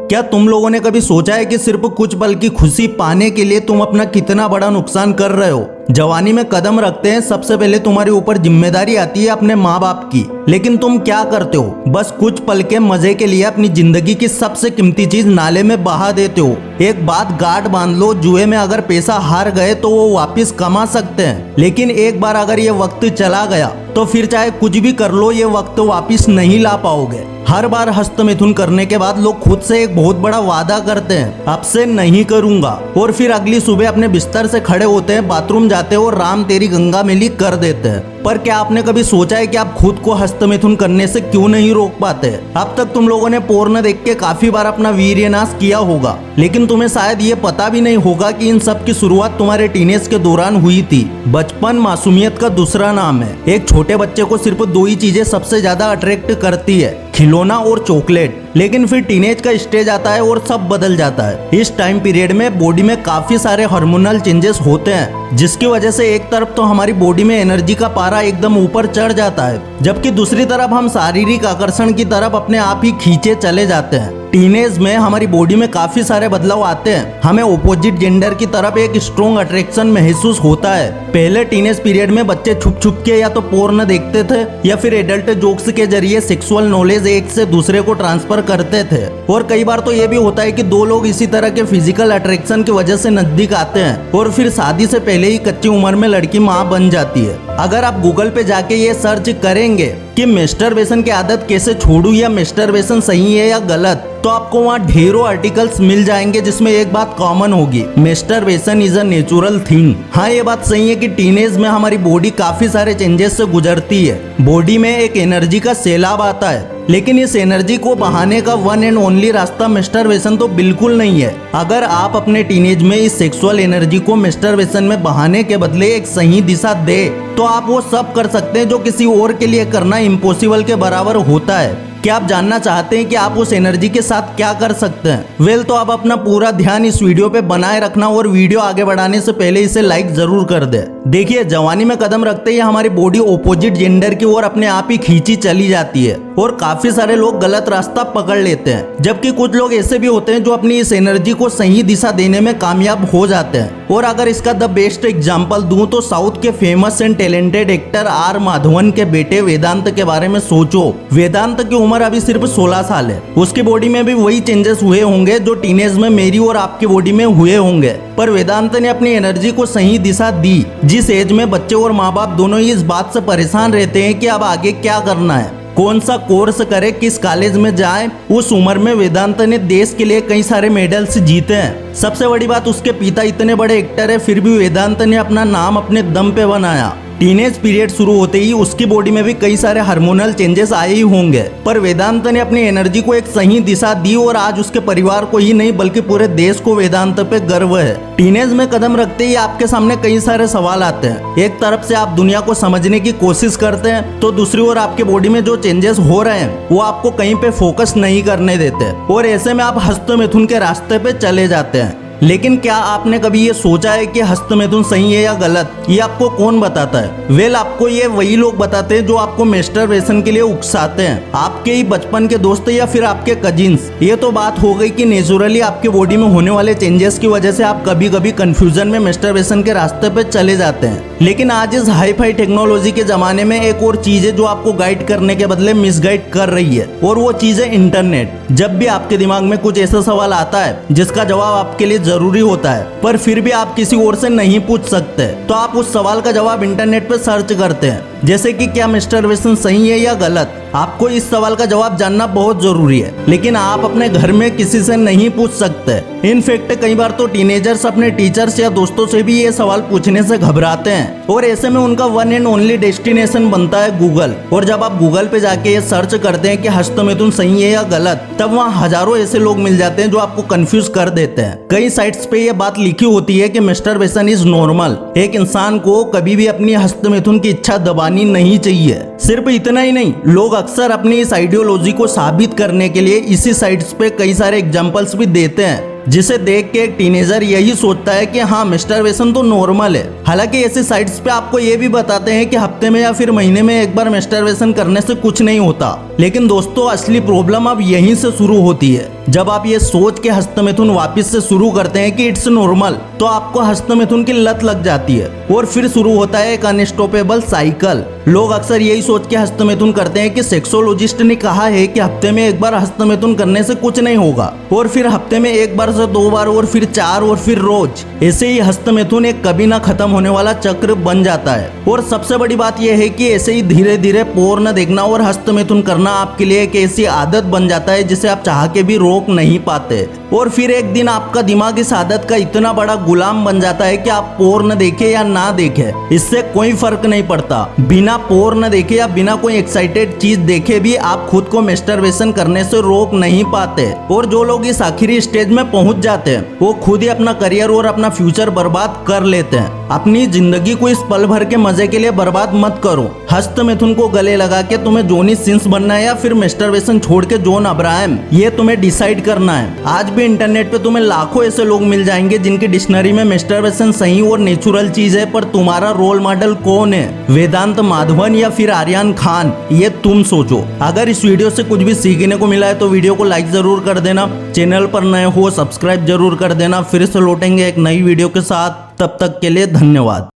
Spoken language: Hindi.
क्या तुम लोगों ने कभी सोचा है कि सिर्फ कुछ पल की खुशी पाने के लिए तुम अपना कितना बड़ा नुकसान कर रहे हो। जवानी में कदम रखते हैं सबसे पहले तुम्हारे ऊपर जिम्मेदारी आती है अपने माँ बाप की, लेकिन तुम क्या करते हो, बस कुछ पल के मजे के लिए अपनी जिंदगी की सबसे कीमती चीज नाले में बहा देते हो। एक बात गांठ बांध लो, जुए में अगर पैसा हार गए तो वो वापस कमा सकते हैं, लेकिन एक बार अगर ये वक्त चला गया तो फिर चाहे कुछ भी कर लो ये वक्त वापस नहीं ला पाओगे। हर बार हस्तमैथुन करने के बाद लोग खुद से एक बहुत बड़ा वादा करते हैं, अब से नहीं करूंगा, और फिर अगली सुबह अपने बिस्तर से खड़े होते हैं, बाथरूम जाते हैं और राम तेरी गंगा मैली कर देते हैं। पर क्या आपने कभी सोचा है कि आप खुद को हस्तमैथुन करने से क्यों नहीं रोक पाते? अब तक तुम लोगों ने पोर्न देख के काफी बार अपना वीर्यनाश किया होगा, लेकिन तुम्हें शायद ये पता भी नहीं होगा कि इन सब की शुरुआत तुम्हारे टीनेज के दौरान हुई थी। बचपन मासूमियत का दूसरा नाम है। एक छोटे बच्चे को सिर्फ दो ही चीजें सबसे ज्यादा अट्रैक्ट करती है, खिलौना और चॉकलेट। लेकिन फिर टीनेज का स्टेज आता है और सब बदल जाता है। इस टाइम पीरियड में बॉडी में काफी सारे हार्मोनल चेंजेस होते हैं, जिसकी वजह से एक तरफ तो हमारी बॉडी में एनर्जी का पारा एकदम ऊपर चढ़ जाता है, जबकि दूसरी तरफ हम शारीरिक आकर्षण की तरफ अपने आप ही खींचे चले जाते हैं। टीनेज में हमारी बॉडी में काफी सारे बदलाव आते हैं। हमें ऑपोजिट जेंडर की तरफ एक स्ट्रॉन्ग अट्रैक्शन महसूस होता है। पहले टीनेज पीरियड में बच्चे छुप छुप के या तो पोर्न देखते थे या फिर एडल्ट जोक्स के जरिए सेक्सुअल नॉलेज एक से दूसरे को ट्रांसफर करते थे, और कई बार तो ये भी होता है कि दो लोग इसी तरह के फिजिकल अट्रैक्शन की वजह से नजदीक आते हैं और फिर शादी से पहले ही कच्ची उम्र में लड़की माँ बन जाती है। अगर आप गूगल पे जाके ये सर्च करेंगे कि मेस्टरबेशन की आदत कैसे छोड़ूं या मेस्टरबेशन सही है या गलत, तो आपको वहाँ ढेरों आर्टिकल्स मिल जाएंगे, जिसमें एक बात कॉमन होगी, masturbation is a natural thing. हाँ, ये बात सही है कि टीनेज में हमारी बॉडी काफी सारे चेंजेस से गुजरती है। बॉडी में एक एनर्जी का सैलाब आता है, लेकिन इस एनर्जी को बहाने का वन एंड ओनली रास्ता मेस्टरबेशन तो बिल्कुल नहीं है। अगर आप अपने टीनेज में इस सेक्सुअल एनर्जी को मेस्टरबेशन में बहाने के बदले एक सही दिशा दे, तो आप वो सब कर सकते हैं जो किसी और के लिए करना इम्पॉसिबल के बराबर होता है। क्या आप जानना चाहते हैं कि आप उस एनर्जी के साथ क्या कर सकते हैं? वेल, तो आप अपना पूरा ध्यान इस वीडियो पे बनाए रखना और वीडियो आगे बढ़ाने से पहले इसे लाइक जरूर कर दे। देखिए, जवानी में कदम रखते ही हमारी बॉडी ऑपोजिट जेंडर की ओर अपने आप ही खींची चली जाती है और काफी सारे लोग गलत रास्ता पकड़ लेते हैं, जबकि कुछ लोग ऐसे भी होते हैं जो अपनी इस एनर्जी को सही दिशा देने में कामयाब हो जाते हैं। और अगर इसका द बेस्ट एग्जाम्पल दूं तो साउथ के famous and talented actor are Madhavan के बेटे वेदांत के बारे में सोचो। वेदांत की उम्र अभी सिर्फ 16 साल है। उसकी बॉडी में भी वही चेंजेस हुए होंगे जो टीनेज में मेरी और आपकी बॉडी में हुए होंगे, पर वेदांत ने अपनी एनर्जी को सही दिशा दी। जिस एज में बच्चे और माँ बाप दोनों ही इस बात से परेशान रहते हैं कि अब आगे क्या करना है, कौन सा कोर्स करे, किस कॉलेज में जाए, उस उम्र में वेदांत ने देश के लिए कई सारे मेडल्स जीते हैं। सबसे बड़ी बात, उसके पिता इतने बड़े एक्टर है, फिर भी वेदांत ने अपना नाम अपने दम पे बनाया। टीनेज पीरियड शुरू होते ही उसकी बॉडी में भी कई सारे हार्मोनल चेंजेस आए ही होंगे, पर वेदांत ने अपनी एनर्जी को एक सही दिशा दी और आज उसके परिवार को ही नहीं बल्कि पूरे देश को वेदांत पे गर्व है। टीनेज में कदम रखते ही आपके सामने कई सारे सवाल आते हैं। एक तरफ से आप दुनिया को समझने की कोशिश करते हैं, तो दूसरी ओर आपके बॉडी में जो चेंजेस हो रहे हैं वो आपको कहीं पे फोकस नहीं करने देते, और ऐसे में आप हस्तमैथुन के रास्ते पे चले जाते हैं। लेकिन क्या आपने कभी ये सोचा है कि हस्तमैथुन सही है या गलत, ये आपको कौन बताता है? वेल, आपको ये वही लोग बताते हैं जो आपको मेस्टरबेशन के लिए उकसाते हैं, आपके ही बचपन के दोस्त या फिर आपके कजिन्स। ये तो बात हो गई कि नेचुरली आपके बॉडी में होने वाले चेंजेस की वजह से आप कभी कभी कंफ्यूजन में मेस्टरबेशन के रास्ते पे चले जाते हैं। लेकिन आज इस हाई फाई टेक्नोलॉजी के जमाने में एक और चीज है जो आपको गाइड करने के बदले मिसगाइड कर रही है, और वो चीज है इंटरनेट। जब भी आपके दिमाग में कुछ ऐसा सवाल आता है जिसका जवाब आपके लिए जरूरी होता है, पर फिर भी आप किसी और से नहीं पूछ सकते, तो आप उस सवाल का जवाब इंटरनेट पे सर्च करते हैं, जैसे कि क्या मेस्टरबेशन सही है या गलत। आपको इस सवाल का जवाब जानना बहुत जरूरी है, लेकिन आप अपने घर में किसी से नहीं पूछ सकते। इनफैक्ट कई बार तो टीनेजर्स अपने टीचर्स या दोस्तों से भी ये सवाल पूछने से घबराते हैं, और ऐसे में उनका वन एंड ओनली डेस्टिनेशन बनता है गूगल। और जब आप गूगल पे जाके ये सर्च करते हैं कि हस्तमैथुन सही है या गलत, तब वहाँ हजारों ऐसे लोग मिल जाते हैं जो आपको कंफ्यूज कर देते हैं। कई साइट्स पे ये बात लिखी होती है कि मेस्टरबेशन इज नॉर्मल। एक इंसान को कभी भी अपनी हस्तमैथुन की इच्छा दबानी नहीं चाहिए। सिर्फ इतना ही नहीं, लोग अक्सर अपनी इस आइडियोलॉजी को साबित करने के लिए इसी साइट्स पे कई सारे एग्जांपल्स भी देते हैं, जिसे देख के एक टीनेजर यही सोचता है कि हाँ मेस्टरबेशन तो नॉर्मल है। हालांकि ऐसी साइट्स पे आपको ये भी बताते हैं कि हफ्ते में या फिर महीने में एक बार मेस्टरबेशन करने से कुछ नहीं होता, लेकिन दोस्तों असली प्रॉब्लम अब यहीं से शुरू होती है। जब आप ये सोच के हस्तमैथुन वापस से शुरू करते हैं कि इट्स नॉर्मल, तो आपको हस्तमैथुन की लत लग जाती है और फिर शुरू होता है एक अनस्टॉपेबल साइकिल। लोग अक्सर यही सोच के हस्तमैथुन करते हैं कि सेक्सोलॉजिस्ट ने कहा है कि हफ्ते में एक बार हस्तमैथुन करने से कुछ नहीं होगा, और फिर हफ्ते में एक बार से 2 बार और फिर 4 और फिर रोज। ऐसे ही हस्तमैथुन एक कभी ना खत्म होने वाला चक्र बन जाता है। और सबसे बड़ी बात यह है कि ऐसे ही धीरे धीरे पोर्न देखना और हस्तमैथुन करना आपके लिए एक ऐसी आदत बन जाता है जिसे आप चाह के भी रोक नहीं पाते। और फिर एक दिन आपका दिमाग इस आदत का इतना बड़ा गुलाम बन जाता है कि आप पोर्न देखे या ना देखे, इससे कोई फर्क नहीं पड़ता। बिना पोर्न देखे या बिना कोई एक्साइटेड चीज देखे भी आप खुद को मेस्टरबेशन करने से रोक नहीं पाते। और जो लोग इस आखिरी स्टेज में पहुंच जाते हैं वो खुद ही अपना करियर और अपना फ्यूचर बर्बाद कर लेते हैं। अपनी जिंदगी को इस पल भर के मजे के लिए बर्बाद मत करो। हस्तमैथुन को गले लगा के तुम्हें जॉनी सिंस बनना है या फिर मेस्टरबेशन छोड़ के जॉन अब्राहम, ये तुम्हें डिसाइड करना है। आज भी इंटरनेट पे तुम्हें लाखों ऐसे लोग मिल जाएंगे जिनकी डिक्शनरी में मेस्टरबेशन सही और नेचुरल चीज है, पर तुम्हारा रोल मॉडल कौन है, वेदांत माधवन या फिर आर्यन खान, ये तुम सोचो। अगर इस वीडियो से कुछ भी सीखने को मिला है तो वीडियो को लाइक जरूर कर देना, चैनल पर नए हो सब्सक्राइब जरूर कर देना। फिर से लौटेंगे एक नई वीडियो के साथ, तब तक के लिए धन्यवाद।